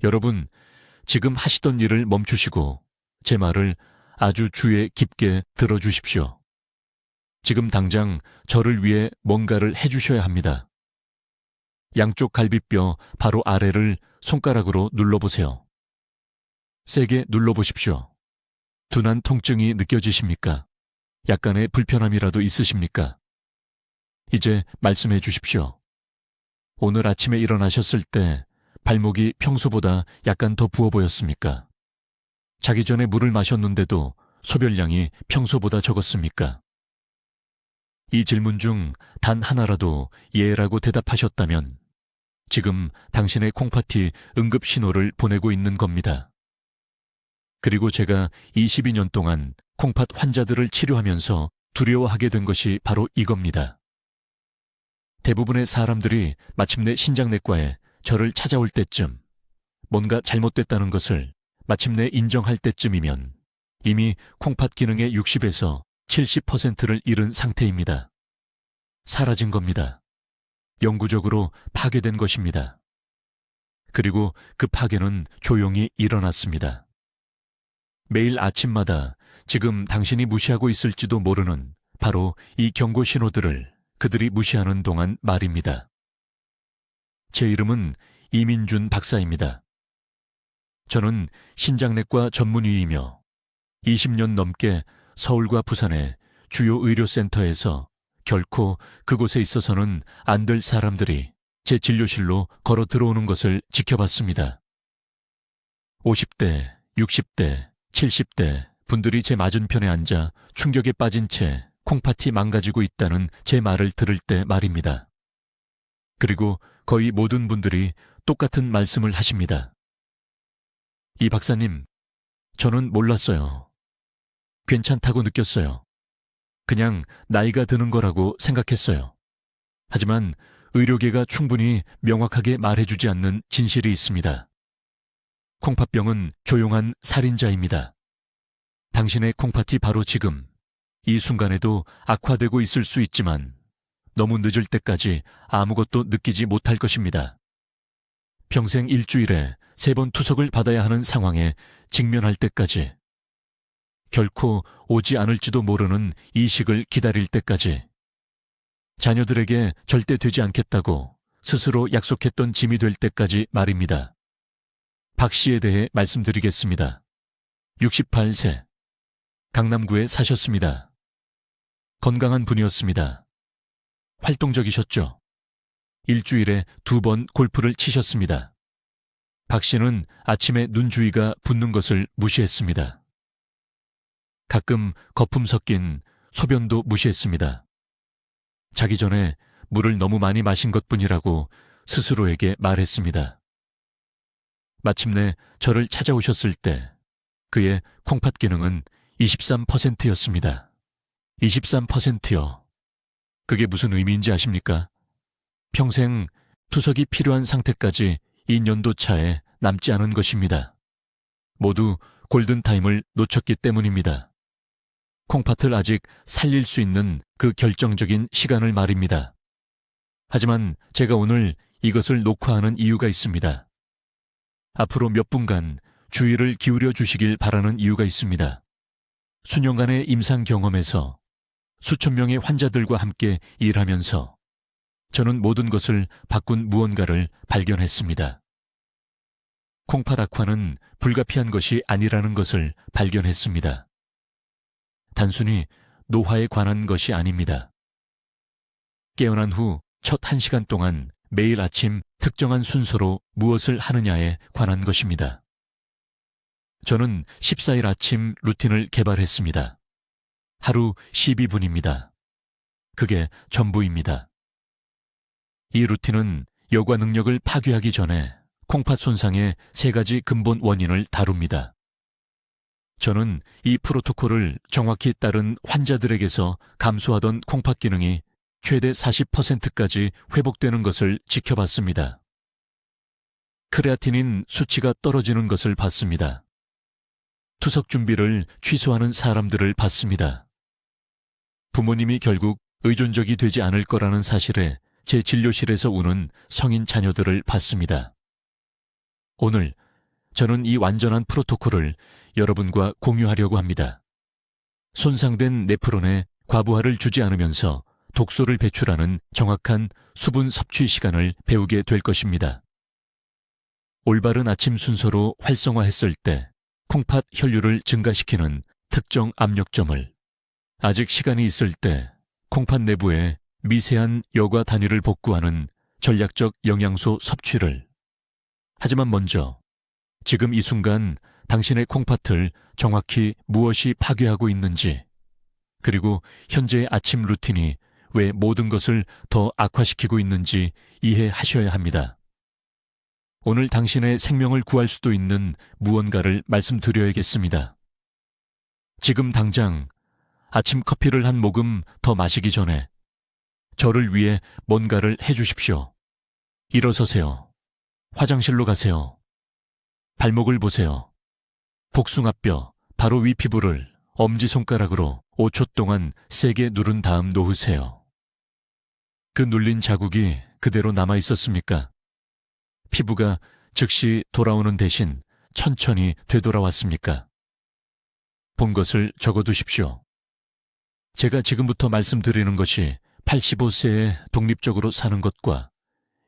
여러분, 지금 하시던 일을 멈추시고 제 말을 아주 주의 깊게 들어주십시오. 지금 당장 저를 위해 뭔가를 해주셔야 합니다. 양쪽 갈비뼈 바로 아래를 손가락으로 눌러보세요. 세게 눌러보십시오. 둔한 통증이 느껴지십니까? 약간의 불편함이라도 있으십니까? 이제 말씀해 주십시오. 오늘 아침에 일어나셨을 때 발목이 평소보다 약간 더 부어 보였습니까? 자기 전에 물을 마셨는데도 소변량이 평소보다 적었습니까? 이 질문 중 단 하나라도 예라고 대답하셨다면 지금 당신의 콩팥이 응급 신호를 보내고 있는 겁니다. 그리고 제가 22년 동안 콩팥 환자들을 치료하면서 두려워하게 된 것이 바로 이겁니다. 대부분의 사람들이 마침내 신장내과에 저를 찾아올 때쯤, 뭔가 잘못됐다는 것을 마침내 인정할 때쯤이면 이미 콩팥 기능의 60에서 70%를 잃은 상태입니다. 사라진 겁니다. 영구적으로 파괴된 것입니다. 그리고 그 파괴는 조용히 일어났습니다. 매일 아침마다 지금 당신이 무시하고 있을지도 모르는 바로 이 경고 신호들을 그들이 무시하는 동안 말입니다. 제 이름은 이민준 박사입니다. 저는 신장내과 전문의이며 20년 넘게 서울과 부산의 주요 의료센터에서 결코 그곳에 있어서는 안 될 사람들이 제 진료실로 걸어 들어오는 것을 지켜봤습니다. 50대, 60대, 70대 분들이 제 맞은편에 앉아 충격에 빠진 채 콩팥이 망가지고 있다는 제 말을 들을 때 말입니다. 그리고 거의 모든 분들이 똑같은 말씀을 하십니다. 이 박사님, 저는 몰랐어요. 괜찮다고 느꼈어요. 그냥 나이가 드는 거라고 생각했어요. 하지만 의료계가 충분히 명확하게 말해주지 않는 진실이 있습니다. 콩팥병은 조용한 살인자입니다. 당신의 콩팥이 바로 지금, 이 순간에도 악화되고 있을 수 있지만 너무 늦을 때까지 아무것도 느끼지 못할 것입니다. 평생 일주일에 3번 투석을 받아야 하는 상황에 직면할 때까지, 결코 오지 않을지도 모르는 이식을 기다릴 때까지, 자녀들에게 절대 되지 않겠다고 스스로 약속했던 짐이 될 때까지 말입니다. 박 씨에 대해 말씀드리겠습니다. 68세, 강남구에 사셨습니다. 건강한 분이었습니다. 활동적이셨죠. 일주일에 2번 골프를 치셨습니다. 박 씨는 아침에 눈 주위가 붓는 것을 무시했습니다. 가끔 거품 섞인 소변도 무시했습니다. 자기 전에 물을 너무 많이 마신 것뿐이라고 스스로에게 말했습니다. 마침내 저를 찾아오셨을 때 그의 콩팥 기능은 23%였습니다. 23%요. 그게 무슨 의미인지 아십니까? 평생 투석이 필요한 상태까지 이 년도 차에 남지 않은 것입니다. 모두 골든타임을 놓쳤기 때문입니다. 콩팥을 아직 살릴 수 있는 그 결정적인 시간을 말입니다. 하지만 제가 오늘 이것을 녹화하는 이유가 있습니다. 앞으로 몇 분간 주의를 기울여 주시길 바라는 이유가 있습니다. 수년간의 임상 경험에서 수천 명의 환자들과 함께 일하면서 저는 모든 것을 바꾼 무언가를 발견했습니다. 콩팥 악화는 불가피한 것이 아니라는 것을 발견했습니다. 단순히 노화에 관한 것이 아닙니다. 깨어난 후 첫 1시간 동안 매일 아침 특정한 순서로 무엇을 하느냐에 관한 것입니다. 저는 14일 아침 루틴을 개발했습니다. 하루 12분입니다. 그게 전부입니다. 이 루틴은 여과 능력을 파괴하기 전에 콩팥 손상의 3가지 근본 원인을 다룹니다. 저는 이 프로토콜을 정확히 따른 환자들에게서 감소하던 콩팥 기능이 최대 40%까지 회복되는 것을 지켜봤습니다. 크레아티닌 수치가 떨어지는 것을 봤습니다. 투석 준비를 취소하는 사람들을 봤습니다. 부모님이 결국 의존적이 되지 않을 거라는 사실에 제 진료실에서 우는 성인 자녀들을 봤습니다. 오늘 저는 이 완전한 프로토콜을 여러분과 공유하려고 합니다. 손상된 네프론에 과부하를 주지 않으면서 독소를 배출하는 정확한 수분 섭취 시간을 배우게 될 것입니다. 올바른 아침 순서로 활성화했을 때 콩팥 혈류를 증가시키는 특정 압력점을, 아직 시간이 있을 때 콩팥 내부에 미세한 여과 단위를 복구하는 전략적 영양소 섭취를. 하지만 먼저 지금 이 순간 당신의 콩팥을 정확히 무엇이 파괴하고 있는지, 그리고 현재의 아침 루틴이 왜 모든 것을 더 악화시키고 있는지 이해하셔야 합니다. 오늘 당신의 생명을 구할 수도 있는 무언가를 말씀드려야겠습니다. 지금 당장 아침 커피를 한 모금 더 마시기 전에 저를 위해 뭔가를 해주십시오. 일어서세요. 화장실로 가세요. 발목을 보세요. 복숭아뼈, 바로 위 피부를 엄지손가락으로 5초 동안 세게 누른 다음 놓으세요. 그 눌린 자국이 그대로 남아 있었습니까? 피부가 즉시 돌아오는 대신 천천히 되돌아왔습니까? 본 것을 적어두십시오. 제가 지금부터 말씀드리는 것이 85세에 독립적으로 사는 것과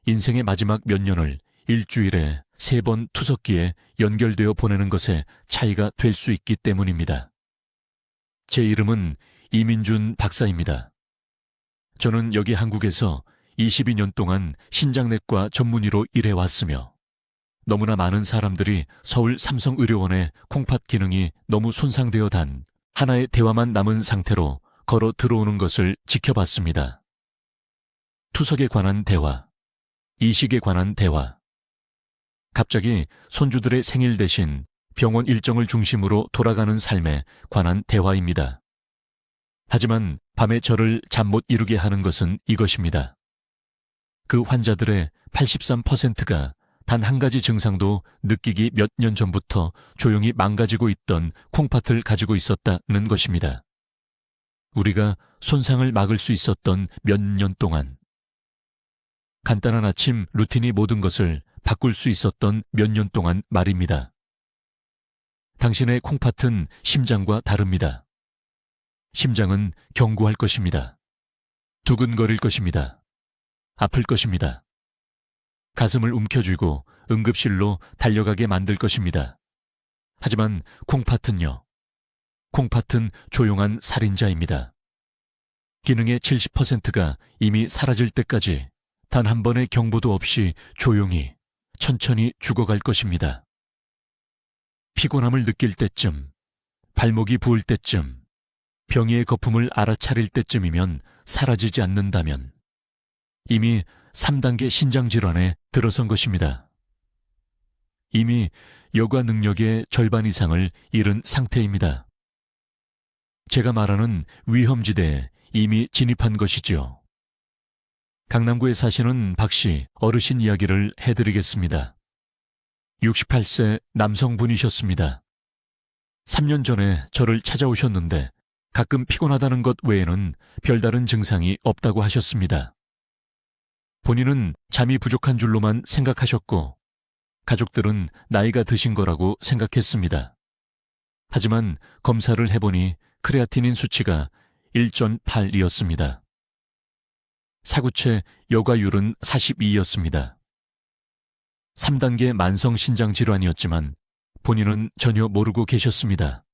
인생의 마지막 몇 년을 일주일에 3번 투석기에 연결되어 보내는 것에 차이가 될 수 있기 때문입니다. 제 이름은 이민준 박사입니다. 저는 여기 한국에서 22년 동안 신장내과 전문의로 일해왔으며 너무나 많은 사람들이 서울 삼성의료원의 콩팥 기능이 너무 손상되어 단 하나의 대화만 남은 상태로 걸어 들어오는 것을 지켜봤습니다. 투석에 관한 대화, 이식에 관한 대화, 갑자기 손주들의 생일 대신 병원 일정을 중심으로 돌아가는 삶에 관한 대화입니다. 하지만 밤에 저를 잠 못 이루게 하는 것은 이것입니다. 그 환자들의 83%가 단 한 가지 증상도 느끼기 몇 년 전부터 조용히 망가지고 있던 콩팥을 가지고 있었다는 것입니다. 우리가 손상을 막을 수 있었던 몇 년 동안, 간단한 아침 루틴이 모든 것을 바꿀 수 있었던 몇 년 동안 말입니다. 당신의 콩팥은 심장과 다릅니다. 심장은 경고할 것입니다. 두근거릴 것입니다. 아플 것입니다. 가슴을 움켜쥐고 응급실로 달려가게 만들 것입니다. 하지만 콩팥은요. 콩팥은 조용한 살인자입니다. 기능의 70%가 이미 사라질 때까지 단 한 번의 경보도 없이 조용히, 천천히 죽어갈 것입니다. 피곤함을 느낄 때쯤, 발목이 부을 때쯤, 병이의 거품을 알아차릴 때쯤이면 사라지지 않는다면 이미 3단계 신장질환에 들어선 것입니다. 이미 여과 능력의 절반 이상을 잃은 상태입니다. 제가 말하는 위험지대에 이미 진입한 것이죠. 강남구에 사시는 박씨 어르신 이야기를 해드리겠습니다. 68세 남성분이셨습니다. 3년 전에 저를 찾아오셨는데 가끔 피곤하다는 것 외에는 별다른 증상이 없다고 하셨습니다. 본인은 잠이 부족한 줄로만 생각하셨고 가족들은 나이가 드신 거라고 생각했습니다. 하지만 검사를 해보니 크레아티닌 수치가 1.8이었습니다. 사구체 여과율은 42였습니다. 3단계 만성신장질환이었지만 본인은 전혀 모르고 계셨습니다.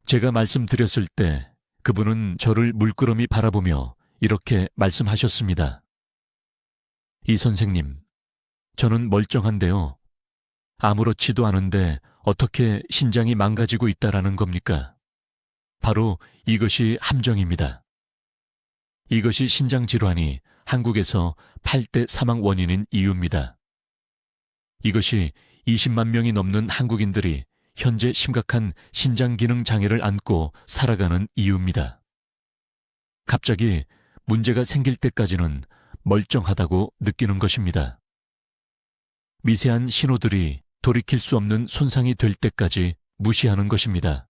제가 말씀드렸을 때 그분은 저를 물끄러미 바라보며 이렇게 말씀하셨습니다. 이 선생님, 저는 멀쩡한데요. 아무렇지도 않은데 어떻게 신장이 망가지고 있다라는 겁니까? 바로 이것이 함정입니다. 이것이 신장질환이 한국에서 8대 사망 원인인 이유입니다. 이것이 20만 명이 넘는 한국인들이 현재 심각한 신장기능 장애를 안고 살아가는 이유입니다. 갑자기 문제가 생길 때까지는 멀쩡하다고 느끼는 것입니다. 미세한 신호들이 돌이킬 수 없는 손상이 될 때까지 무시하는 것입니다.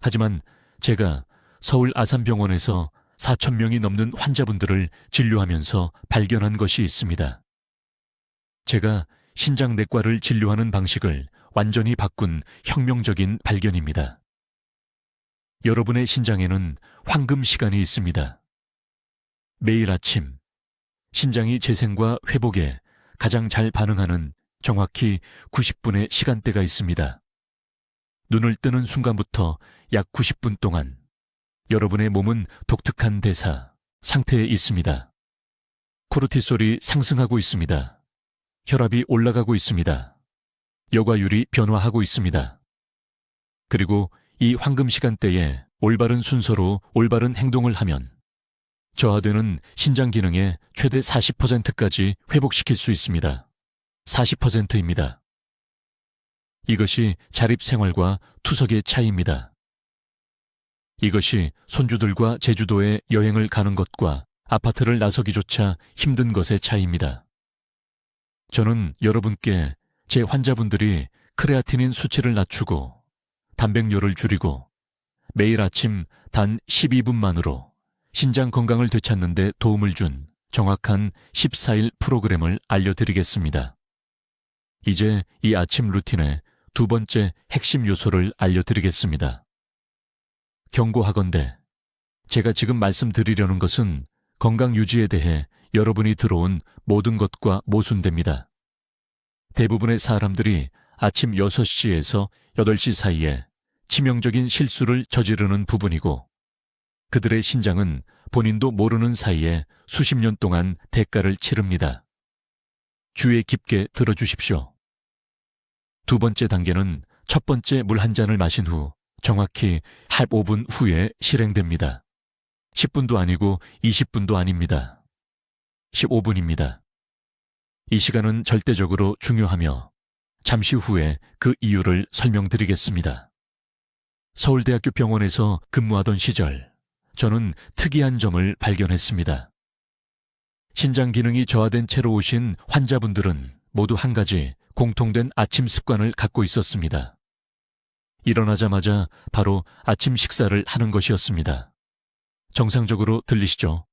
하지만 제가 서울 아산병원에서 4,000명이 넘는 환자분들을 진료하면서 발견한 것이 있습니다. 제가 신장내과를 진료하는 방식을 완전히 바꾼 혁명적인 발견입니다. 여러분의 신장에는 황금 시간이 있습니다. 매일 아침, 신장이 재생과 회복에 가장 잘 반응하는 정확히 90분의 시간대가 있습니다. 눈을 뜨는 순간부터 약 90분 동안 여러분의 몸은 독특한 대사, 상태에 있습니다. 코르티솔이 상승하고 있습니다. 혈압이 올라가고 있습니다. 여과율이 변화하고 있습니다. 그리고 이 황금 시간대에 올바른 순서로 올바른 행동을 하면 저하되는 신장 기능의 최대 40%까지 회복시킬 수 있습니다. 40%입니다. 이것이 자립생활과 투석의 차이입니다. 이것이 손주들과 제주도에 여행을 가는 것과 아파트를 나서기조차 힘든 것의 차이입니다. 저는 여러분께 제 환자분들이 크레아티닌 수치를 낮추고 단백뇨를 줄이고 매일 아침 단 12분만으로 신장 건강을 되찾는 데 도움을 준 정확한 14일 프로그램을 알려드리겠습니다. 이제 이 아침 루틴의 두 번째 핵심 요소를 알려드리겠습니다. 경고하건대 제가 지금 말씀드리려는 것은 건강 유지에 대해 여러분이 들어온 모든 것과 모순됩니다. 대부분의 사람들이 아침 6시에서 8시 사이에 치명적인 실수를 저지르는 부분이고 그들의 신장은 본인도 모르는 사이에 수십 년 동안 대가를 치릅니다. 주의 깊게 들어주십시오. 두 번째 단계는 첫 번째 물 한 잔을 마신 후 정확히 15분 후에 실행됩니다. 10분도 아니고 20분도 아닙니다. 15분입니다. 이 시간은 절대적으로 중요하며 잠시 후에 그 이유를 설명드리겠습니다. 서울대학교 병원에서 근무하던 시절 저는 특이한 점을 발견했습니다. 신장 기능이 저하된 채로 오신 환자분들은 모두 한 가지 공통된 아침 습관을 갖고 있었습니다. 일어나자마자 바로 아침 식사를 하는 것이었습니다. 정상적으로 들리시죠?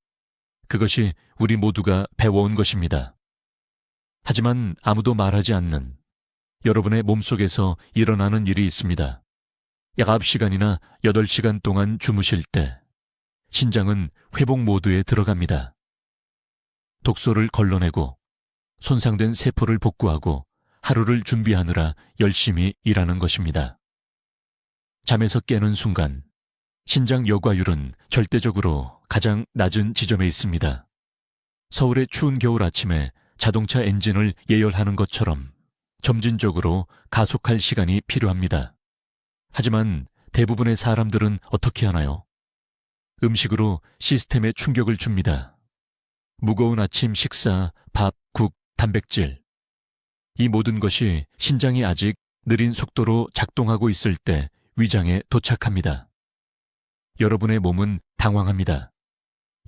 그것이 우리 모두가 배워온 것입니다. 하지만 아무도 말하지 않는 여러분의 몸속에서 일어나는 일이 있습니다. 약 9시간이나 8시간 동안 주무실 때 신장은 회복 모드에 들어갑니다. 독소를 걸러내고 손상된 세포를 복구하고 하루를 준비하느라 열심히 일하는 것입니다. 잠에서 깨는 순간 신장 여과율은 절대적으로 가장 낮은 지점에 있습니다. 서울의 추운 겨울 아침에 자동차 엔진을 예열하는 것처럼 점진적으로 가속할 시간이 필요합니다. 하지만 대부분의 사람들은 어떻게 하나요? 음식으로 시스템에 충격을 줍니다. 무거운 아침 식사, 밥, 국, 단백질. 이 모든 것이 신장이 아직 느린 속도로 작동하고 있을 때 위장에 도착합니다. 여러분의 몸은 당황합니다.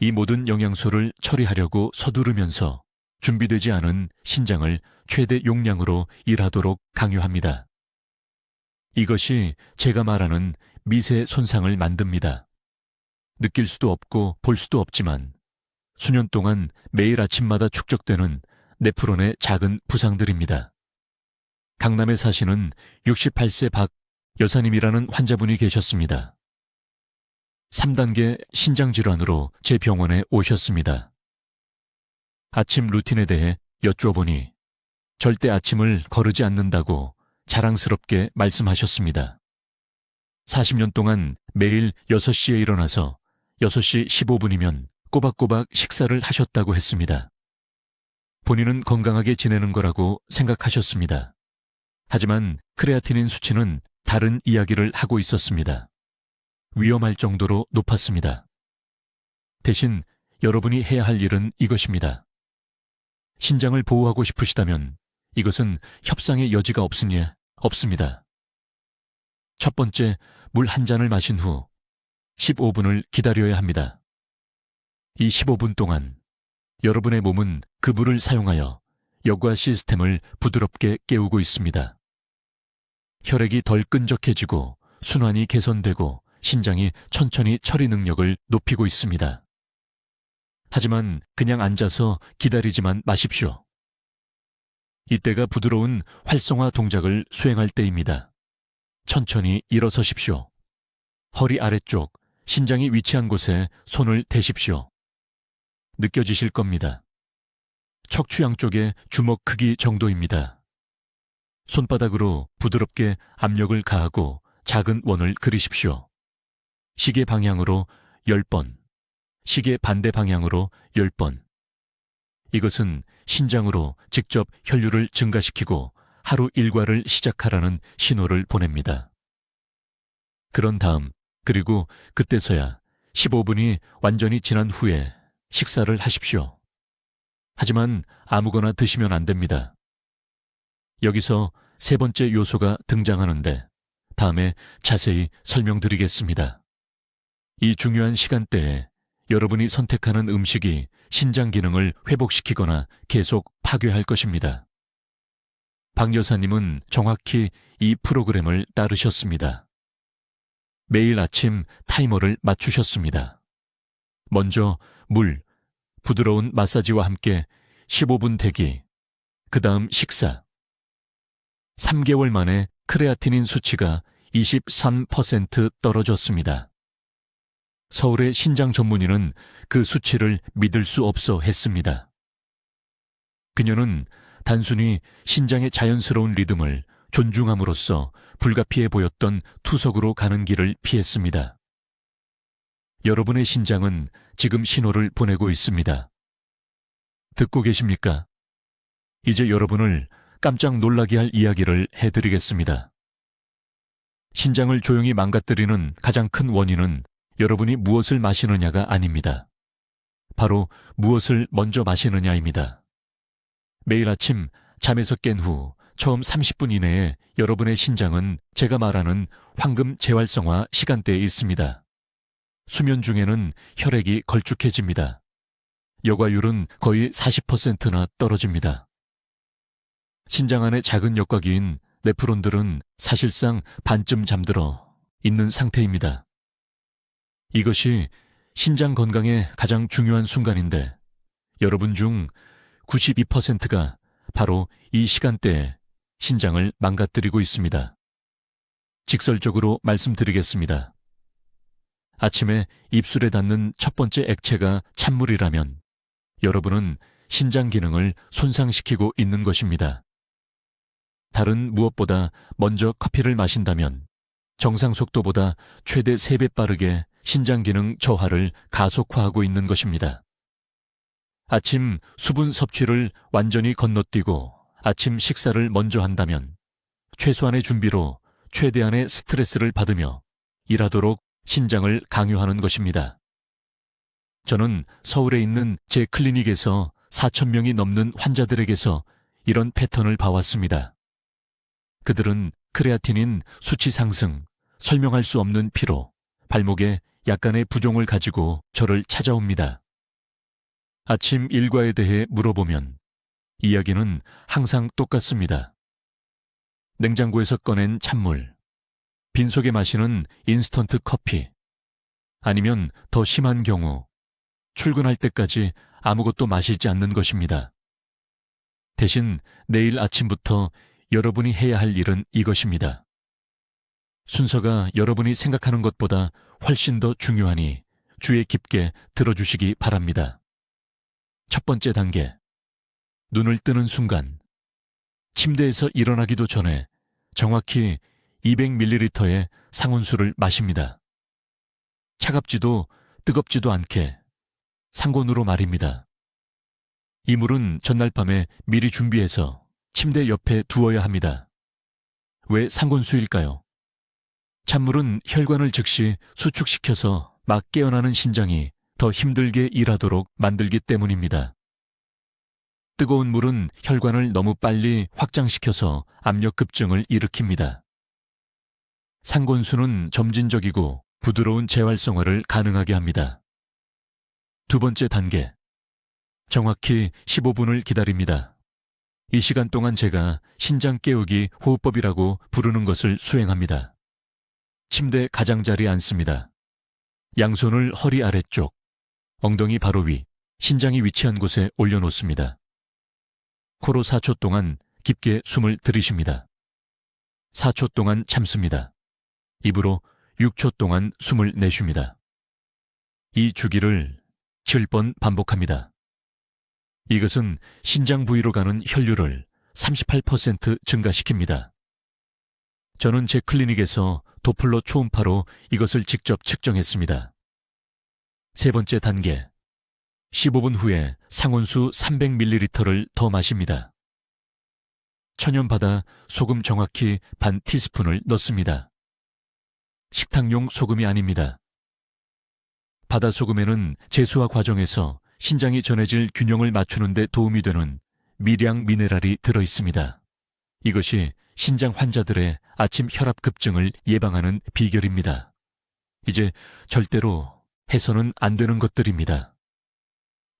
이 모든 영양소를 처리하려고 서두르면서 준비되지 않은 신장을 최대 용량으로 일하도록 강요합니다. 이것이 제가 말하는 미세 손상을 만듭니다. 느낄 수도 없고 볼 수도 없지만 수년 동안 매일 아침마다 축적되는 네프론의 작은 부상들입니다. 강남에 사시는 68세 박 여사님이라는 환자분이 계셨습니다. 3단계 신장질환으로 제 병원에 오셨습니다. 아침 루틴에 대해 여쭈어보니 절대 아침을 거르지 않는다고 자랑스럽게 말씀하셨습니다. 40년 동안 매일 6시에 일어나서 6시 15분이면 꼬박꼬박 식사를 하셨다고 했습니다. 본인은 건강하게 지내는 거라고 생각하셨습니다. 하지만 크레아티닌 수치는 다른 이야기를 하고 있었습니다. 위험할 정도로 높았습니다. 대신 여러분이 해야 할 일은 이것입니다. 신장을 보호하고 싶으시다면 이것은 협상의 여지가 없으니 없습니다. 첫 번째, 물 한 잔을 마신 후 15분을 기다려야 합니다. 이 15분 동안 여러분의 몸은 그 물을 사용하여 여과 시스템을 부드럽게 깨우고 있습니다. 혈액이 덜 끈적해지고 순환이 개선되고 신장이 천천히 처리 능력을 높이고 있습니다. 하지만 그냥 앉아서 기다리지만 마십시오. 이때가 부드러운 활성화 동작을 수행할 때입니다. 천천히 일어서십시오. 허리 아래쪽, 신장이 위치한 곳에 손을 대십시오. 느껴지실 겁니다. 척추 양쪽의 주먹 크기 정도입니다. 손바닥으로 부드럽게 압력을 가하고 작은 원을 그리십시오. 시계 방향으로 10번, 시계 반대 방향으로 10번. 이것은 신장으로 직접 혈류를 증가시키고 하루 일과를 시작하라는 신호를 보냅니다. 그런 다음, 그리고 그때서야 15분이 완전히 지난 후에 식사를 하십시오. 하지만 아무거나 드시면 안 됩니다. 여기서 세 번째 요소가 등장하는데 다음에 자세히 설명드리겠습니다. 이 중요한 시간대에 여러분이 선택하는 음식이 신장 기능을 회복시키거나 계속 파괴할 것입니다. 박 여사님은 정확히 이 프로그램을 따르셨습니다. 매일 아침 타이머를 맞추셨습니다. 먼저 물, 부드러운 마사지와 함께 15분 대기, 그 다음 식사. 3개월 만에 크레아티닌 수치가 23% 떨어졌습니다. 서울의 신장 전문의는 그 수치를 믿을 수 없어 했습니다. 그녀는 단순히 신장의 자연스러운 리듬을 존중함으로써 불가피해 보였던 투석으로 가는 길을 피했습니다. 여러분의 신장은 지금 신호를 보내고 있습니다. 듣고 계십니까? 이제 여러분을 깜짝 놀라게 할 이야기를 해드리겠습니다. 신장을 조용히 망가뜨리는 가장 큰 원인은 여러분이 무엇을 마시느냐가 아닙니다. 바로 무엇을 먼저 마시느냐입니다. 매일 아침 잠에서 깬 후 처음 30분 이내에 여러분의 신장은 제가 말하는 황금 재활성화 시간대에 있습니다. 수면 중에는 혈액이 걸쭉해집니다. 여과율은 거의 40%나 떨어집니다. 신장 안의 작은 역과기인 네프론들은 사실상 반쯤 잠들어 있는 상태입니다. 이것이 신장 건강의 가장 중요한 순간인데 여러분 중 92%가 바로 이 시간대에 신장을 망가뜨리고 있습니다. 직설적으로 말씀드리겠습니다. 아침에 입술에 닿는 첫 번째 액체가 찬물이라면 여러분은 신장 기능을 손상시키고 있는 것입니다. 다른 무엇보다 먼저 커피를 마신다면 정상 속도보다 최대 3배 빠르게 신장 기능 저하를 가속화하고 있는 것입니다. 아침 수분 섭취를 완전히 건너뛰고 아침 식사를 먼저 한다면 최소한의 준비로 최대한의 스트레스를 받으며 일하도록 신장을 강요하는 것입니다. 저는 서울에 있는 제 클리닉에서 4,000명이 넘는 환자들에게서 이런 패턴을 봐왔습니다. 그들은 크레아티닌 수치 상승, 설명할 수 없는 피로, 발목에 약간의 부종을 가지고 저를 찾아옵니다. 아침 일과에 대해 물어보면 이야기는 항상 똑같습니다. 냉장고에서 꺼낸 찬물, 빈속에 마시는 인스턴트 커피, 아니면 더 심한 경우 출근할 때까지 아무것도 마시지 않는 것입니다. 대신 내일 아침부터 여러분이 해야 할 일은 이것입니다. 순서가 여러분이 생각하는 것보다 훨씬 더 중요하니 주의 깊게 들어주시기 바랍니다. 첫 번째 단계, 눈을 뜨는 순간, 침대에서 일어나기도 전에 정확히 200ml의 상온수를 마십니다. 차갑지도 뜨겁지도 않게 상온으로 말입니다. 이 물은 전날 밤에 미리 준비해서 침대 옆에 두어야 합니다. 왜 상온수일까요? 찬물은 혈관을 즉시 수축시켜서 막 깨어나는 신장이 더 힘들게 일하도록 만들기 때문입니다. 뜨거운 물은 혈관을 너무 빨리 확장시켜서 압력 급증을 일으킵니다. 상곤수는 점진적이고 부드러운 재활성화를 가능하게 합니다. 두 번째 단계, 정확히 15분을 기다립니다. 이 시간 동안 제가 신장 깨우기 호흡법이라고 부르는 것을 수행합니다. 침대 가장자리에 앉습니다. 양손을 허리 아래쪽, 엉덩이 바로 위, 신장이 위치한 곳에 올려놓습니다. 코로 4초 동안 깊게 숨을 들이쉽니다. 4초 동안 참습니다. 입으로 6초 동안 숨을 내쉽니다. 이 주기를 7번 반복합니다. 이것은 신장 부위로 가는 혈류를 38% 증가시킵니다. 저는 제 클리닉에서 도플러 초음파로 이것을 직접 측정했습니다. 세 번째 단계, 15분 후에 상온수 300ml를 더 마십니다. 천연바다 소금 정확히 반 티스푼을 넣습니다. 식탁용 소금이 아닙니다. 바다 소금에는 제수화 과정에서 신장이 전해질 균형을 맞추는 데 도움이 되는 미량 미네랄이 들어 있습니다. 이것이 신장 환자들의 아침 혈압 급증을 예방하는 비결입니다. 이제 절대로 해서는 안 되는 것들입니다.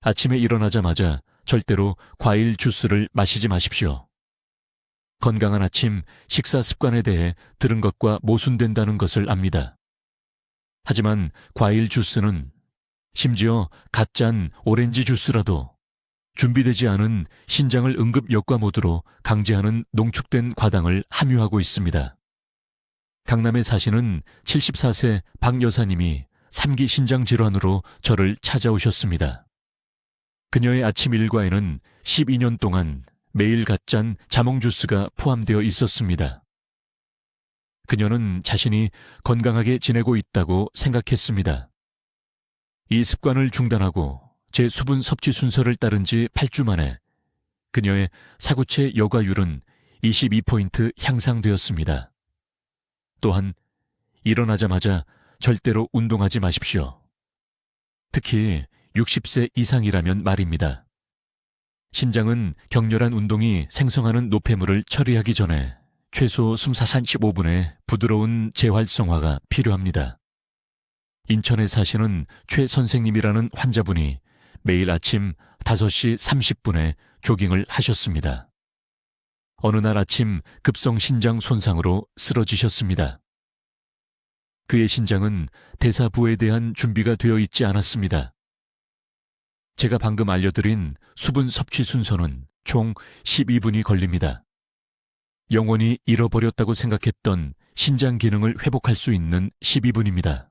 아침에 일어나자마자 절대로 과일 주스를 마시지 마십시오. 건강한 아침 식사 습관에 대해 들은 것과 모순된다는 것을 압니다. 하지만 과일 주스는 심지어 갓 짠 오렌지 주스라도 준비되지 않은 신장을 응급 역과 모드로 강제하는 농축된 과당을 함유하고 있습니다. 강남에 사시는 74세 박 여사님이 3기 신장 질환으로 저를 찾아오셨습니다. 그녀의 아침 일과에는 12년 동안 매일 갓 짠 자몽 주스가 포함되어 있었습니다. 그녀는 자신이 건강하게 지내고 있다고 생각했습니다. 이 습관을 중단하고 제 수분 섭취 순서를 따른 지 8주 만에 그녀의 사구체 여과율은 22포인트 향상되었습니다. 또한 일어나자마자 절대로 운동하지 마십시오. 특히 60세 이상이라면 말입니다. 신장은 격렬한 운동이 생성하는 노폐물을 처리하기 전에 최소 숨4 35분의 부드러운 재활성화가 필요합니다. 인천에 사시는 최 선생님이라는 환자분이 매일 아침 5시 30분에 조깅을 하셨습니다. 어느 날 아침 급성 신장 손상으로 쓰러지셨습니다. 그의 신장은 대사부에 대한 준비가 되어 있지 않았습니다. 제가 방금 알려드린 수분 섭취 순서는 총 12분이 걸립니다. 영원히 잃어버렸다고 생각했던 신장 기능을 회복할 수 있는 12분입니다.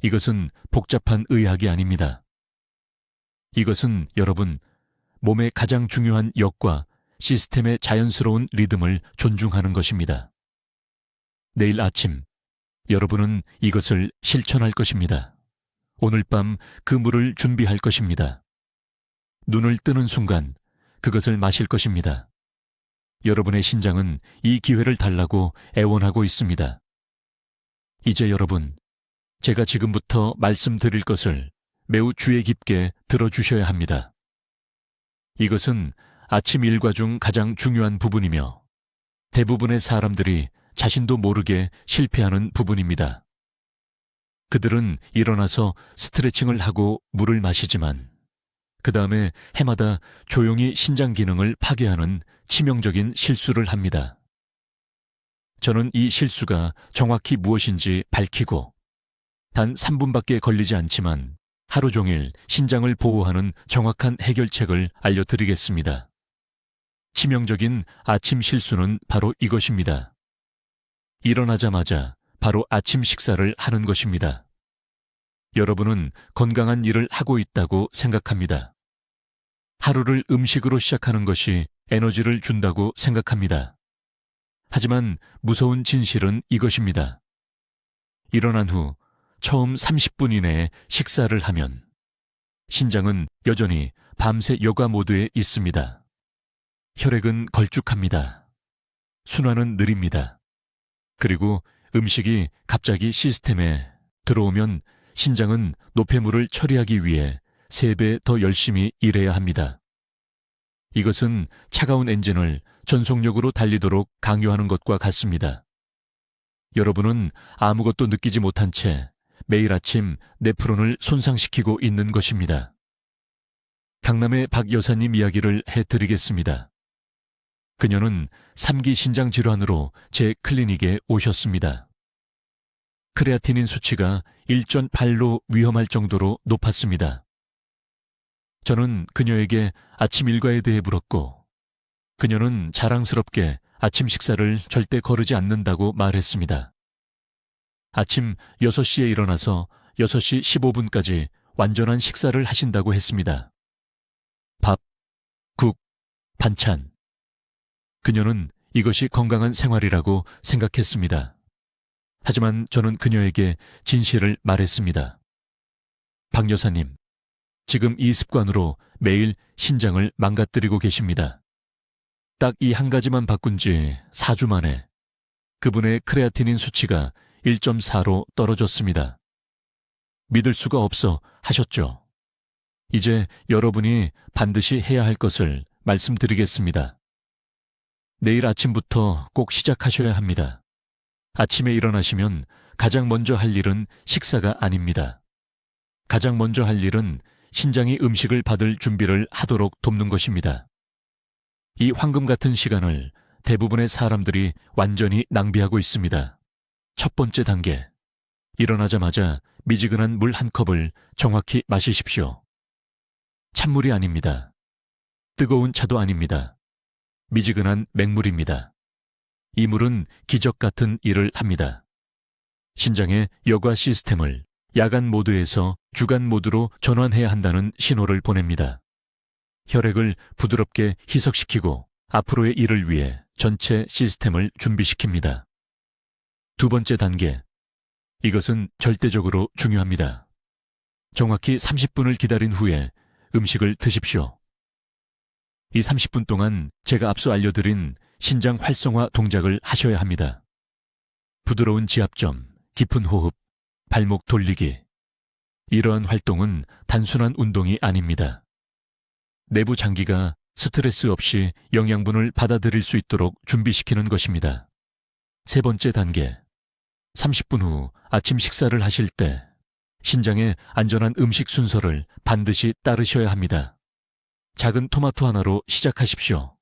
이것은 복잡한 의학이 아닙니다. 이것은 여러분, 몸의 가장 중요한 역과 시스템의 자연스러운 리듬을 존중하는 것입니다. 내일 아침, 여러분은 이것을 실천할 것입니다. 오늘 밤 그 물을 준비할 것입니다. 눈을 뜨는 순간 그것을 마실 것입니다. 여러분의 신장은 이 기회를 달라고 애원하고 있습니다. 이제 여러분, 제가 지금부터 말씀드릴 것을 매우 주의 깊게 들어주셔야 합니다. 이것은 아침 일과 중 가장 중요한 부분이며 대부분의 사람들이 자신도 모르게 실패하는 부분입니다. 그들은 일어나서 스트레칭을 하고 물을 마시지만 그 다음에 해마다 조용히 신장 기능을 파괴하는 치명적인 실수를 합니다. 저는 이 실수가 정확히 무엇인지 밝히고 단 3분밖에 걸리지 않지만 하루 종일 신장을 보호하는 정확한 해결책을 알려드리겠습니다. 치명적인 아침 실수는 바로 이것입니다. 일어나자마자 바로 아침 식사를 하는 것입니다. 여러분은 건강한 일을 하고 있다고 생각합니다. 하루를 음식으로 시작하는 것이 에너지를 준다고 생각합니다. 하지만 무서운 진실은 이것입니다. 일어난 후 처음 30분 이내에 식사를 하면 신장은 여전히 밤새 여과 모드에 있습니다. 혈액은 걸쭉합니다. 순환은 느립니다. 그리고 음식이 갑자기 시스템에 들어오면 신장은 노폐물을 처리하기 위해 3배 더 열심히 일해야 합니다. 이것은 차가운 엔진을 전속력으로 달리도록 강요하는 것과 같습니다. 여러분은 아무것도 느끼지 못한 채 매일 아침 네프론을 손상시키고 있는 것입니다. 강남의 박 여사님 이야기를 해드리겠습니다. 그녀는 3기 신장 질환으로 제 클리닉에 오셨습니다. 크레아티닌 수치가 1.8로 위험할 정도로 높았습니다. 저는 그녀에게 아침 일과에 대해 물었고 그녀는 자랑스럽게 아침 식사를 절대 거르지 않는다고 말했습니다. 아침 6시에 일어나서 6시 15분까지 완전한 식사를 하신다고 했습니다. 밥, 국, 반찬. 그녀는 이것이 건강한 생활이라고 생각했습니다. 하지만 저는 그녀에게 진실을 말했습니다. 박 여사님, 지금 이 습관으로 매일 신장을 망가뜨리고 계십니다. 딱 이 한 가지만 바꾼 지 4주 만에 그분의 크레아티닌 수치가 1.4로 떨어졌습니다. 믿을 수가 없어 하셨죠. 이제 여러분이 반드시 해야 할 것을 말씀드리겠습니다. 내일 아침부터 꼭 시작하셔야 합니다. 아침에 일어나시면 가장 먼저 할 일은 식사가 아닙니다. 가장 먼저 할 일은 신장이 음식을 받을 준비를 하도록 돕는 것입니다. 이 황금 같은 시간을 대부분의 사람들이 완전히 낭비하고 있습니다. 첫 번째 단계. 일어나자마자 미지근한 물 한 컵을 정확히 마시십시오. 찬물이 아닙니다. 뜨거운 차도 아닙니다. 미지근한 맹물입니다. 이 물은 기적 같은 일을 합니다. 신장의 여과 시스템을 야간 모드에서 주간 모드로 전환해야 한다는 신호를 보냅니다. 혈액을 부드럽게 희석시키고 앞으로의 일을 위해 전체 시스템을 준비시킵니다. 두 번째 단계. 이것은 절대적으로 중요합니다. 정확히 30분을 기다린 후에 음식을 드십시오. 이 30분 동안 제가 앞서 알려드린 신장 활성화 동작을 하셔야 합니다. 부드러운 지압점, 깊은 호흡, 발목 돌리기. 이러한 활동은 단순한 운동이 아닙니다. 내부 장기가 스트레스 없이 영양분을 받아들일 수 있도록 준비시키는 것입니다. 세 번째 단계. 30분 후 아침 식사를 하실 때 신장의 안전한 음식 순서를 반드시 따르셔야 합니다. 작은 토마토 하나로 시작하십시오.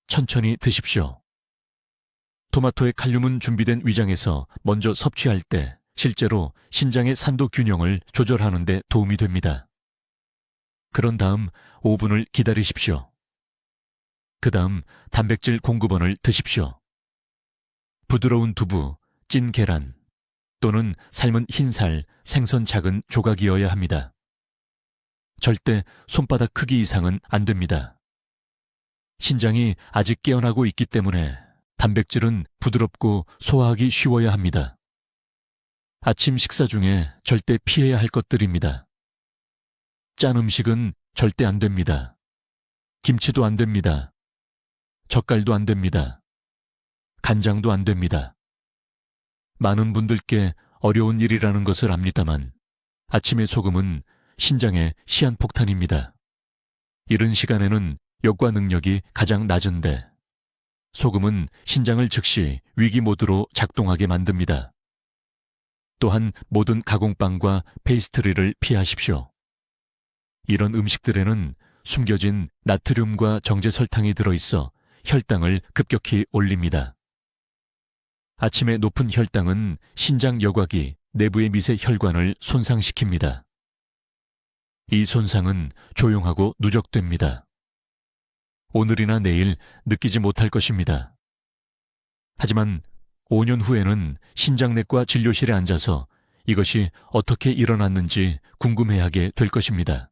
천천히 드십시오. 토마토의 칼륨은 준비된 위장에서 먼저 섭취할 때 실제로 신장의 산도 균형을 조절하는 데 도움이 됩니다. 그런 다음 5분을 기다리십시오. 그 다음 단백질 공급원을 드십시오. 부드러운 두부, 찐 계란 또는 삶은 흰살, 생선 작은 조각이어야 합니다. 절대 손바닥 크기 이상은 안 됩니다. 신장이 아직 깨어나고 있기 때문에 단백질은 부드럽고 소화하기 쉬워야 합니다. 아침 식사 중에 절대 피해야 할 것들입니다. 짠 음식은 절대 안 됩니다. 김치도 안 됩니다. 젓갈도 안 됩니다. 간장도 안 됩니다. 많은 분들께 어려운 일이라는 것을 압니다만 아침의 소금은 신장의 시한폭탄입니다. 이른 시간에는 역과 능력이 가장 낮은데 소금은 신장을 즉시 위기 모드로 작동하게 만듭니다. 또한 모든 가공빵과 페이스트리를 피하십시오. 이런 음식들에는 숨겨진 나트륨과 정제 설탕이 들어있어 혈당을 급격히 올립니다. 아침의 높은 혈당은 신장 여곽이 내부의 미세 혈관을 손상시킵니다. 이 손상은 조용하고 누적됩니다. 오늘이나 내일 느끼지 못할 것입니다. 하지만 5년 후에는 신장내과 진료실에 앉아서 이것이 어떻게 일어났는지 궁금해하게 될 것입니다.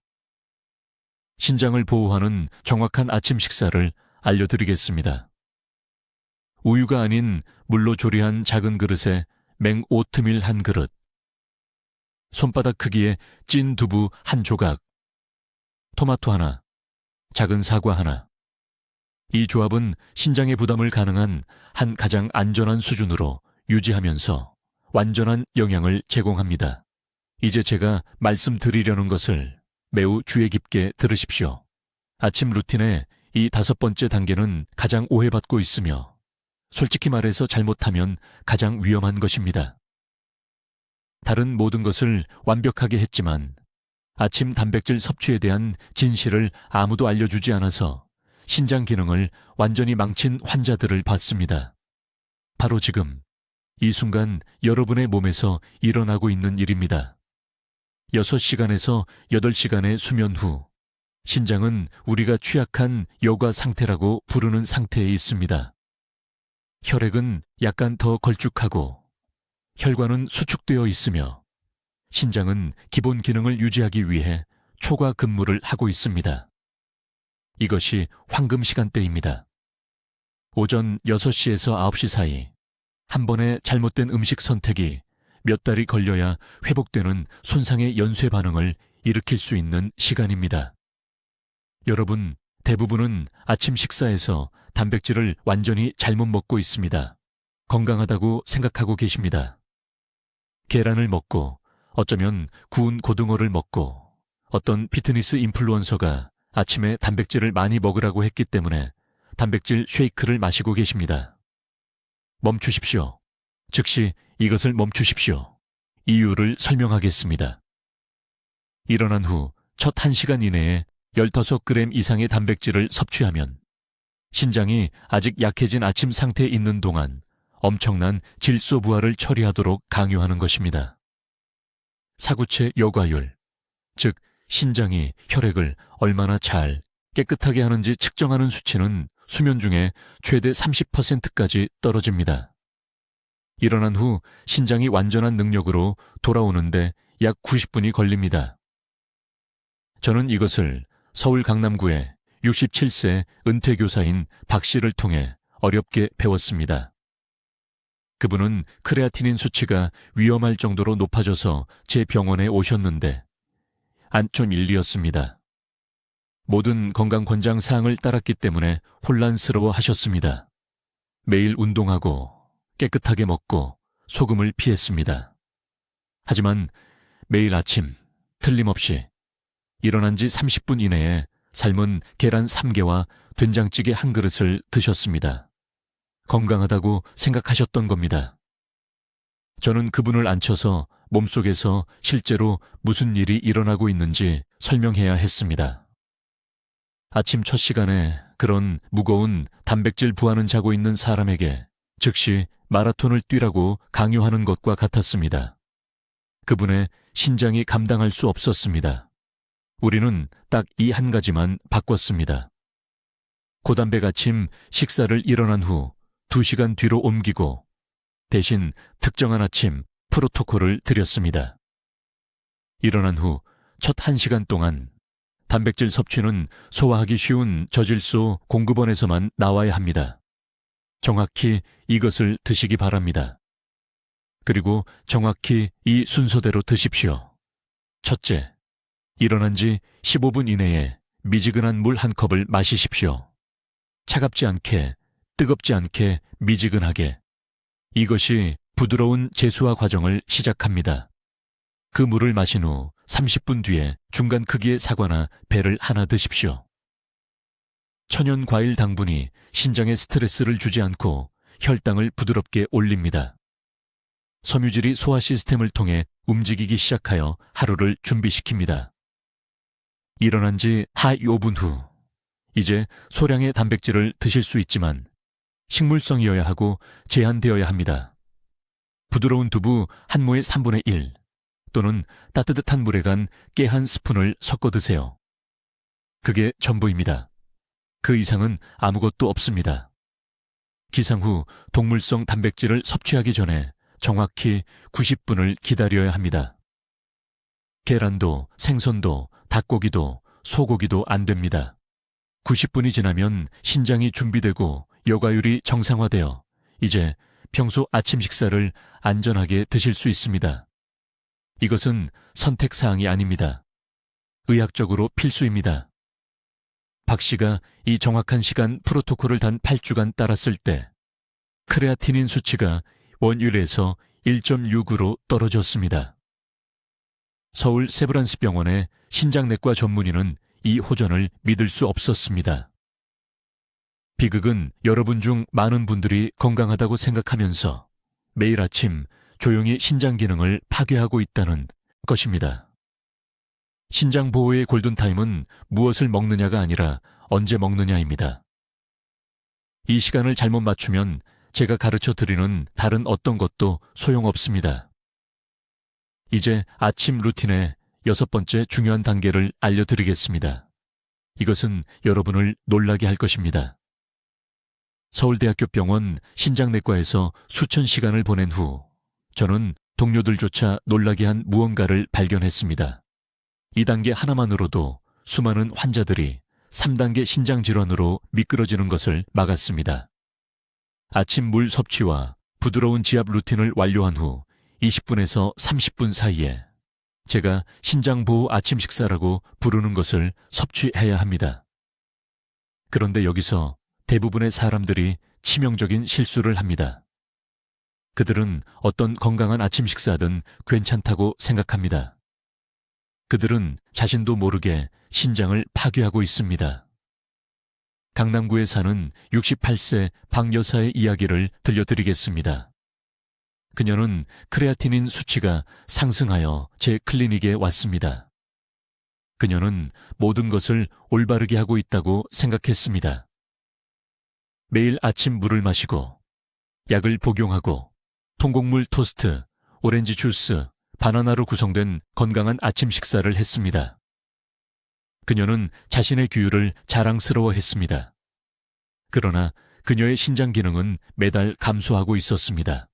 신장을 보호하는 정확한 아침 식사를 알려드리겠습니다. 우유가 아닌 물로 조리한 작은 그릇에 맹 오트밀 한 그릇, 손바닥 크기의 찐 두부 한 조각, 토마토 하나, 작은 사과 하나. 이 조합은 신장의 부담을 가능한 한 가장 안전한 수준으로 유지하면서 완전한 영양을 제공합니다. 이제 제가 말씀드리려는 것을 매우 주의 깊게 들으십시오. 아침 루틴의 이 5번째 단계는 가장 오해받고 있으며 솔직히 말해서 잘못하면 가장 위험한 것입니다. 다른 모든 것을 완벽하게 했지만 아침 단백질 섭취에 대한 진실을 아무도 알려주지 않아서 신장 기능을 완전히 망친 환자들을 봤습니다. 바로 지금 이 순간 여러분의 몸에서 일어나고 있는 일입니다. 6시간에서 8시간의 수면 후 신장은 우리가 취약한 여과 상태라고 부르는 상태에 있습니다. 혈액은 약간 더 걸쭉하고 혈관은 수축되어 있으며 신장은 기본 기능을 유지하기 위해 초과 근무를 하고 있습니다. 이것이 황금 시간대입니다. 오전 6시에서 9시 사이 한 번의 잘못된 음식 선택이 몇 달이 걸려야 회복되는 손상의 연쇄 반응을 일으킬 수 있는 시간입니다. 여러분, 대부분은 아침 식사에서 단백질을 완전히 잘못 먹고 있습니다. 건강하다고 생각하고 계십니다. 계란을 먹고 어쩌면 구운 고등어를 먹고 어떤 피트니스 인플루언서가 아침에 단백질을 많이 먹으라고 했기 때문에 단백질 쉐이크를 마시고 계십니다. 멈추십시오. 즉시 이것을 멈추십시오. 이유를 설명하겠습니다. 일어난 후 첫 1시간 이내에 15g 이상의 단백질을 섭취하면 신장이 아직 약해진 아침 상태에 있는 동안 엄청난 질소 부하를 처리하도록 강요하는 것입니다. 사구체 여과율, 즉 신장이 혈액을 얼마나 잘 깨끗하게 하는지 측정하는 수치는 수면 중에 최대 30%까지 떨어집니다. 일어난 후 신장이 완전한 능력으로 돌아오는데 약 90분이 걸립니다. 저는 이것을 서울 강남구의 67세 은퇴교사인 박 씨를 통해 어렵게 배웠습니다. 그분은 크레아티닌 수치가 위험할 정도로 높아져서 제 병원에 오셨는데 안촌 일리였습니다. 모든 건강 권장 사항을 따랐기 때문에 혼란스러워 하셨습니다. 매일 운동하고 깨끗하게 먹고 소금을 피했습니다. 하지만 매일 아침 틀림없이 일어난 지 30분 이내에 삶은 계란 3개와 된장찌개 1그릇을 드셨습니다. 건강하다고 생각하셨던 겁니다. 저는 그분을 앉혀서 몸속에서 실제로 무슨 일이 일어나고 있는지 설명해야 했습니다. 아침 첫 시간에 그런 무거운 단백질 부하는 자고 있는 사람에게 즉시 마라톤을 뛰라고 강요하는 것과 같았습니다. 그분의 신장이 감당할 수 없었습니다. 우리는 딱 이 한 가지만 바꿨습니다. 고단백 아침 식사를 일어난 후 2시간 뒤로 옮기고 대신 특정한 아침 프로토콜을 드렸습니다. 일어난 후 첫 1시간 동안 단백질 섭취는 소화하기 쉬운 저질소 공급원에서만 나와야 합니다. 정확히 이것을 드시기 바랍니다. 그리고 정확히 이 순서대로 드십시오. 첫째, 일어난 지 15분 이내에 미지근한 물 1컵을 마시십시오. 차갑지 않게, 뜨겁지 않게 미지근하게. 이것이 부드러운 재수화 과정을 시작합니다. 그 물을 마신 후 30분 뒤에 중간 크기의 사과나 배를 하나 드십시오. 천연 과일 당분이 신장에 스트레스를 주지 않고 혈당을 부드럽게 올립니다. 섬유질이 소화 시스템을 통해 움직이기 시작하여 하루를 준비시킵니다. 일어난 지 5분 후, 이제 소량의 단백질을 드실 수 있지만 식물성이어야 하고 제한되어야 합니다. 부드러운 두부 한 모의 3분의 1 또는 따뜻한 물에 간 깨 한 스푼을 섞어 드세요. 그게 전부입니다. 그 이상은 아무것도 없습니다. 기상 후 동물성 단백질을 섭취하기 전에 정확히 90분을 기다려야 합니다. 계란도 생선도 닭고기도 소고기도 안 됩니다. 90분이 지나면 신장이 준비되고 여과율이 정상화되어 이제 평소 아침 식사를 안전하게 드실 수 있습니다. 이것은 선택사항이 아닙니다. 의학적으로 필수입니다. 박 씨가 이 정확한 시간 프로토콜을 단 8주간 따랐을 때 크레아티닌 수치가 원율에서 1.6으로 떨어졌습니다. 서울 세브란스 병원의 신장내과 전문의는 이 호전을 믿을 수 없었습니다. 비극은 여러분 중 많은 분들이 건강하다고 생각하면서 매일 아침 조용히 신장 기능을 파괴하고 있다는 것입니다. 신장 보호의 골든타임은 무엇을 먹느냐가 아니라 언제 먹느냐입니다. 이 시간을 잘못 맞추면 제가 가르쳐 드리는 다른 어떤 것도 소용없습니다. 이제 아침 루틴의 6번째 중요한 단계를 알려드리겠습니다. 이것은 여러분을 놀라게 할 것입니다. 서울대학교 병원 신장내과에서 수천 시간을 보낸 후 저는 동료들조차 놀라게 한 무언가를 발견했습니다. 2단계 하나만으로도 수많은 환자들이 3단계 신장질환으로 미끄러지는 것을 막았습니다. 아침 물 섭취와 부드러운 지압 루틴을 완료한 후 20분에서 30분 사이에 제가 신장보호 아침 식사라고 부르는 것을 섭취해야 합니다. 그런데 여기서 대부분의 사람들이 치명적인 실수를 합니다. 그들은 어떤 건강한 아침 식사든 괜찮다고 생각합니다. 그들은 자신도 모르게 신장을 파괴하고 있습니다. 강남구에 사는 68세 박 여사의 이야기를 들려드리겠습니다. 그녀는 크레아티닌 수치가 상승하여 제 클리닉에 왔습니다. 그녀는 모든 것을 올바르게 하고 있다고 생각했습니다. 매일 아침 물을 마시고 약을 복용하고 통곡물 토스트, 오렌지 주스, 바나나로 구성된 건강한 아침 식사를 했습니다. 그녀는 자신의 규율을 자랑스러워했습니다. 그러나 그녀의 신장 기능은 매달 감소하고 있었습니다.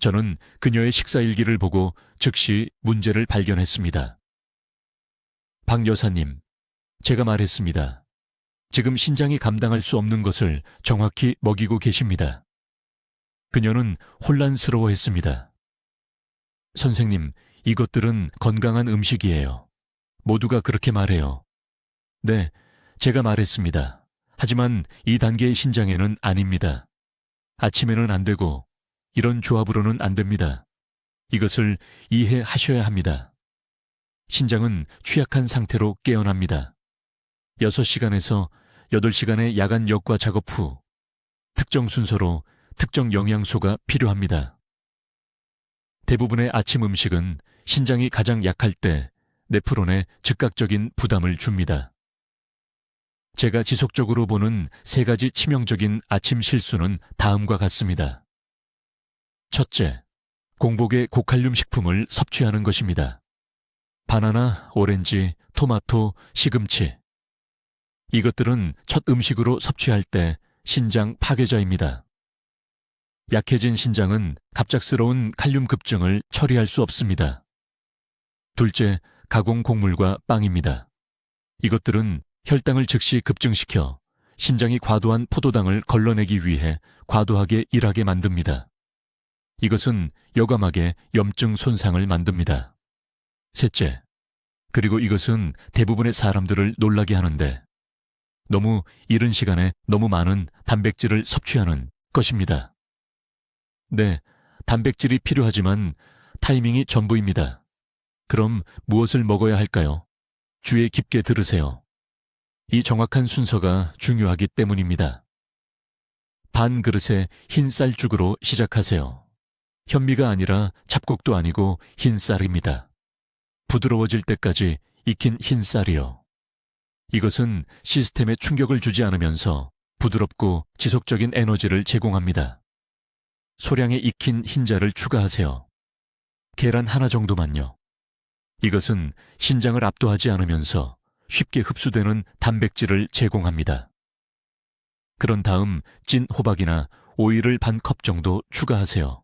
저는 그녀의 식사 일기를 보고 즉시 문제를 발견했습니다. 박 여사님, 제가 말했습니다. 지금 신장이 감당할 수 없는 것을 정확히 먹이고 계십니다. 그녀는 혼란스러워했습니다. 선생님, 이것들은 건강한 음식이에요. 모두가 그렇게 말해요. 네, 제가 말했습니다. 하지만 2단계의 신장에는 아닙니다. 아침에는 안 되고 이런 조합으로는 안 됩니다. 이것을 이해하셔야 합니다. 신장은 취약한 상태로 깨어납니다. 6시간에서 8시간의 야간 역과 작업 후 특정 순서로 특정 영양소가 필요합니다. 대부분의 아침 음식은 신장이 가장 약할 때 네프론에 즉각적인 부담을 줍니다. 제가 지속적으로 보는 3가지 치명적인 아침 실수는 다음과 같습니다. 첫째, 공복에 고칼륨 식품을 섭취하는 것입니다. 바나나, 오렌지, 토마토, 시금치. 이것들은 첫 음식으로 섭취할 때 신장 파괴자입니다. 약해진 신장은 갑작스러운 칼륨 급증을 처리할 수 없습니다. 둘째, 가공 곡물과 빵입니다. 이것들은 혈당을 즉시 급증시켜 신장이 과도한 포도당을 걸러내기 위해 과도하게 일하게 만듭니다. 이것은 여감하게 염증 손상을 만듭니다. 셋째, 그리고 이것은 대부분의 사람들을 놀라게 하는데 너무 이른 시간에 너무 많은 단백질을 섭취하는 것입니다. 네, 단백질이 필요하지만 타이밍이 전부입니다. 그럼 무엇을 먹어야 할까요? 주의 깊게 들으세요. 이 정확한 순서가 중요하기 때문입니다. 반 그릇의 흰 쌀죽으로 시작하세요. 현미가 아니라 잡곡도 아니고 흰 쌀입니다. 부드러워질 때까지 익힌 흰 쌀이요. 이것은 시스템에 충격을 주지 않으면서 부드럽고 지속적인 에너지를 제공합니다. 소량의 익힌 흰자를 추가하세요. 계란 하나 정도만요. 이것은 신장을 압도하지 않으면서 쉽게 흡수되는 단백질을 제공합니다. 그런 다음 찐 호박이나 오이를 반 컵 정도 추가하세요.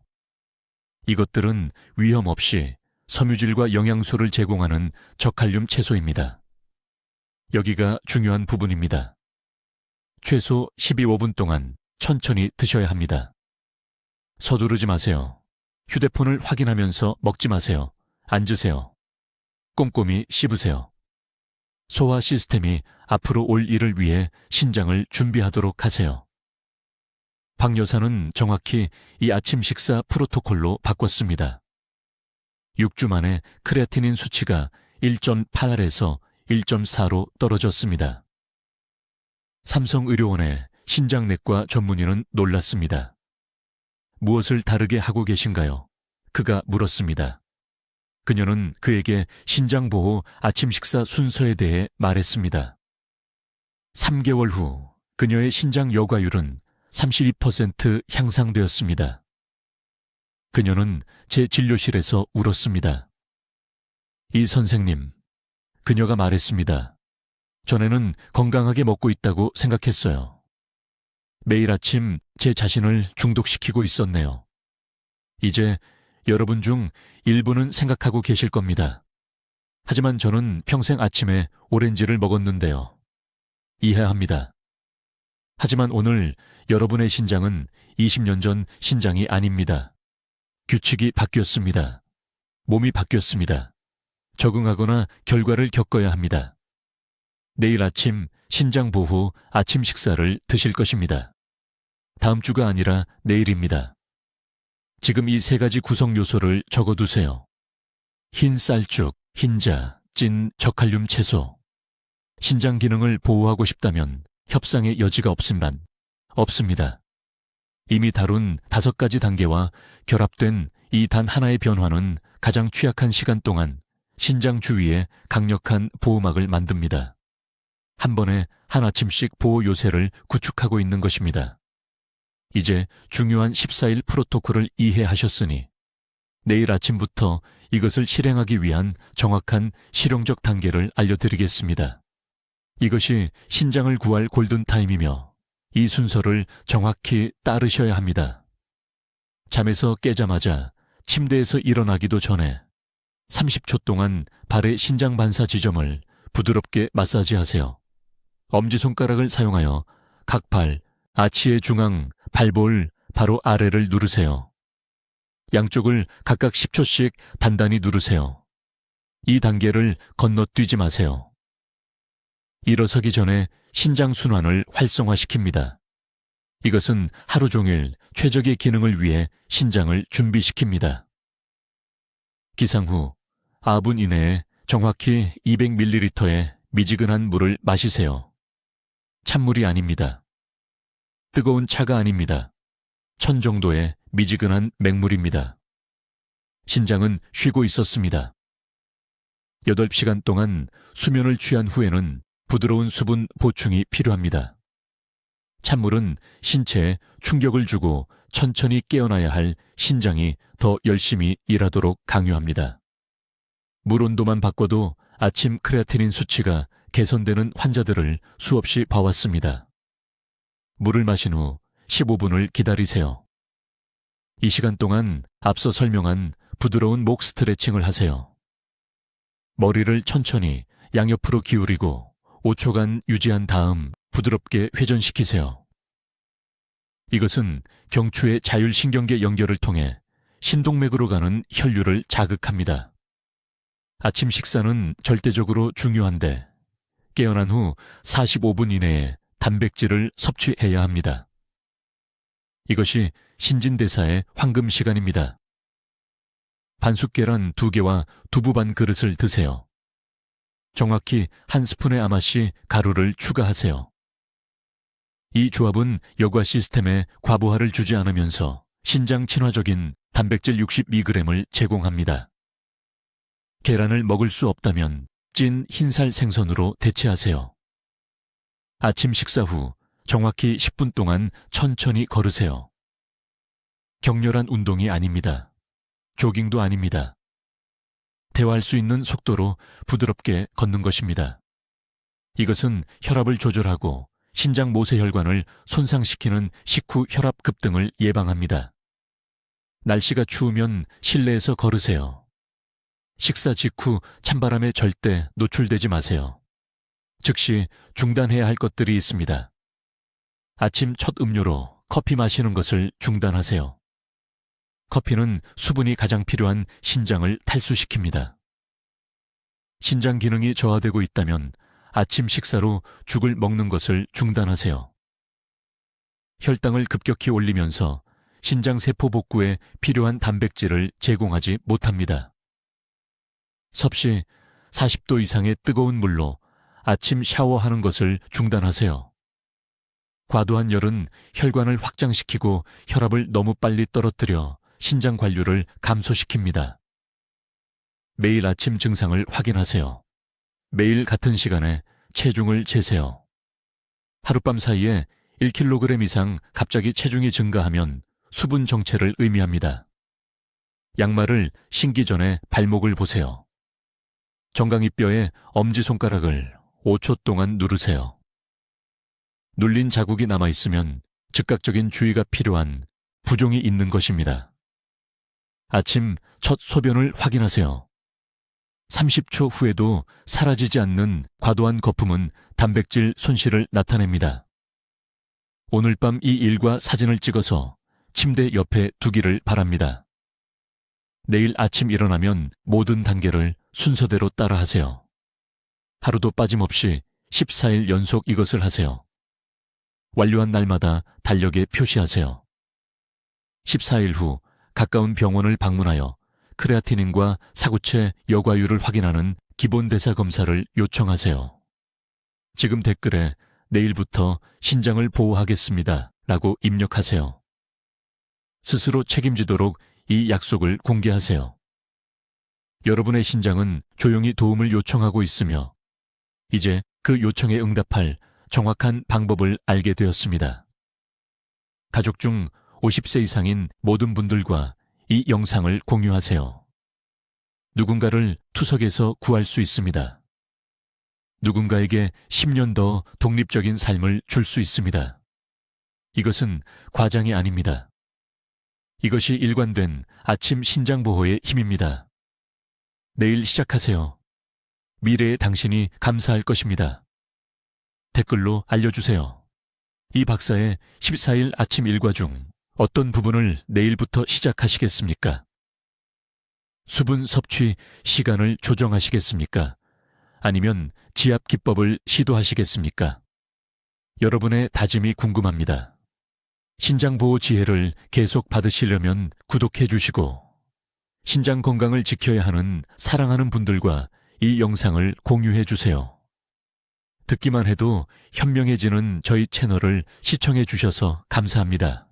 이것들은 위험 없이 섬유질과 영양소를 제공하는 저칼륨 채소입니다. 여기가 중요한 부분입니다. 최소 12~15분 동안 천천히 드셔야 합니다. 서두르지 마세요. 휴대폰을 확인하면서 먹지 마세요. 앉으세요. 꼼꼼히 씹으세요. 소화 시스템이 앞으로 올 일을 위해 신장을 준비하도록 하세요. 박 여사는 정확히 이 아침 식사 프로토콜로 바꿨습니다. 6주 만에 크레아티닌 수치가 1.8에서 1.4로 떨어졌습니다. 삼성의료원의 신장내과 전문의는 놀랐습니다. 무엇을 다르게 하고 계신가요? 그가 물었습니다. 그녀는 그에게 신장보호 아침 식사 순서에 대해 말했습니다. 3개월 후 그녀의 신장 여과율은 32% 향상되었습니다. 그녀는 제 진료실에서 울었습니다. 이 선생님, 그녀가 말했습니다. 전에는 건강하게 먹고 있다고 생각했어요. 매일 아침 제 자신을 중독시키고 있었네요. 이제 여러분 중 일부는 생각하고 계실 겁니다. 하지만 저는 평생 아침에 오렌지를 먹었는데요. 이해합니다. 하지만 오늘 여러분의 신장은 20년 전 신장이 아닙니다. 규칙이 바뀌었습니다. 몸이 바뀌었습니다. 적응하거나 결과를 겪어야 합니다. 내일 아침 신장 보호 아침 식사를 드실 것입니다. 다음 주가 아니라 내일입니다. 지금 이 세 가지 구성 요소를 적어두세요. 흰 쌀죽, 흰자, 찐 저칼륨 채소. 신장 기능을 보호하고 싶다면 협상의 여지가 없습니다. 이미 다룬 5가지 단계와 결합된 이 단 하나의 변화는 가장 취약한 시간 동안 신장 주위에 강력한 보호막을 만듭니다. 한 번에 한 아침씩 보호 요새를 구축하고 있는 것입니다. 이제 중요한 14일 프로토콜을 이해하셨으니 내일 아침부터 이것을 실행하기 위한 정확한 실용적 단계를 알려드리겠습니다. 이것이 신장을 구할 골든타임이며 이 순서를 정확히 따르셔야 합니다. 잠에서 깨자마자 침대에서 일어나기도 전에 30초 동안 발의 신장 반사 지점을 부드럽게 마사지하세요. 엄지손가락을 사용하여 각 발, 아치의 중앙, 발볼 바로 아래를 누르세요. 양쪽을 각각 10초씩 단단히 누르세요. 이 단계를 건너뛰지 마세요. 일어서기 전에 신장 순환을 활성화시킵니다. 이것은 하루 종일 최적의 기능을 위해 신장을 준비시킵니다. 기상 후 4분 이내에 정확히 200ml의 미지근한 물을 마시세요. 찬물이 아닙니다. 뜨거운 차가 아닙니다. 1000 정도의 미지근한 맹물입니다. 신장은 쉬고 있었습니다. 8시간 동안 수면을 취한 후에는 부드러운 수분 보충이 필요합니다. 찬물은 신체에 충격을 주고 천천히 깨어나야 할 신장이 더 열심히 일하도록 강요합니다. 물 온도만 바꿔도 아침 크레아티닌 수치가 개선되는 환자들을 수없이 봐왔습니다. 물을 마신 후 15분을 기다리세요. 이 시간 동안 앞서 설명한 부드러운 목 스트레칭을 하세요. 머리를 천천히 양옆으로 기울이고 5초간 유지한 다음 부드럽게 회전시키세요. 이것은 경추의 자율신경계 연결을 통해 신동맥으로 가는 혈류를 자극합니다. 아침 식사는 절대적으로 중요한데 깨어난 후 45분 이내에 단백질을 섭취해야 합니다. 이것이 신진대사의 황금 시간입니다. 반숙 계란 2개와 두부 반 그릇을 드세요. 정확히 한 스푼의 아마씨 가루를 추가하세요. 이 조합은 여과 시스템에 과부하를 주지 않으면서 신장 친화적인 단백질 62g을 제공합니다. 계란을 먹을 수 없다면 찐 흰살 생선으로 대체하세요. 아침 식사 후 정확히 10분 동안 천천히 걸으세요. 격렬한 운동이 아닙니다. 조깅도 아닙니다. 대화할 수 있는 속도로 부드럽게 걷는 것입니다. 이것은 혈압을 조절하고 신장 모세혈관을 손상시키는 식후 혈압 급등을 예방합니다. 날씨가 추우면 실내에서 걸으세요. 식사 직후 찬바람에 절대 노출되지 마세요. 즉시 중단해야 할 것들이 있습니다. 아침 첫 음료로 커피 마시는 것을 중단하세요. 커피는 수분이 가장 필요한 신장을 탈수시킵니다. 신장 기능이 저하되고 있다면 아침 식사로 죽을 먹는 것을 중단하세요. 혈당을 급격히 올리면서 신장 세포 복구에 필요한 단백질을 제공하지 못합니다. 섭씨 40도 이상의 뜨거운 물로 아침 샤워하는 것을 중단하세요. 과도한 열은 혈관을 확장시키고 혈압을 너무 빨리 떨어뜨려 신장 관류를 감소시킵니다. 매일 아침 증상을 확인하세요. 매일 같은 시간에 체중을 재세요. 하룻밤 사이에 1kg 이상 갑자기 체중이 증가하면 수분 정체를 의미합니다. 양말을 신기 전에 발목을 보세요. 정강이뼈에 엄지손가락을 5초 동안 누르세요. 눌린 자국이 남아있으면 즉각적인 주의가 필요한 부종이 있는 것입니다. 아침 첫 소변을 확인하세요. 30초 후에도 사라지지 않는 과도한 거품은 단백질 손실을 나타냅니다. 오늘 밤 이 일과 사진을 찍어서 침대 옆에 두기를 바랍니다. 내일 아침 일어나면 모든 단계를 순서대로 따라하세요. 하루도 빠짐없이 14일 연속 이것을 하세요. 완료한 날마다 달력에 표시하세요. 14일 후 가까운 병원을 방문하여 크레아티닌과 사구체 여과율을 확인하는 기본 대사 검사를 요청하세요. 지금 댓글에 내일부터 신장을 보호하겠습니다 라고 입력하세요. 스스로 책임지도록 이 약속을 공개하세요. 여러분의 신장은 조용히 도움을 요청하고 있으며 이제 그 요청에 응답할 정확한 방법을 알게 되었습니다. 가족 중 50세 이상인 모든 분들과 이 영상을 공유하세요. 누군가를 투석에서 구할 수 있습니다. 누군가에게 10년 더 독립적인 삶을 줄 수 있습니다. 이것은 과장이 아닙니다. 이것이 일관된 아침 신장 보호의 힘입니다. 내일 시작하세요. 미래의 당신이 감사할 것입니다. 댓글로 알려주세요. 이 박사의 14일 아침 일과 중 어떤 부분을 내일부터 시작하시겠습니까? 수분 섭취 시간을 조정하시겠습니까? 아니면 지압 기법을 시도하시겠습니까? 여러분의 다짐이 궁금합니다. 신장보호 지혜를 계속 받으시려면 구독해 주시고 신장 건강을 지켜야 하는 사랑하는 분들과 이 영상을 공유해 주세요. 듣기만 해도 현명해지는 저희 채널을 시청해 주셔서 감사합니다.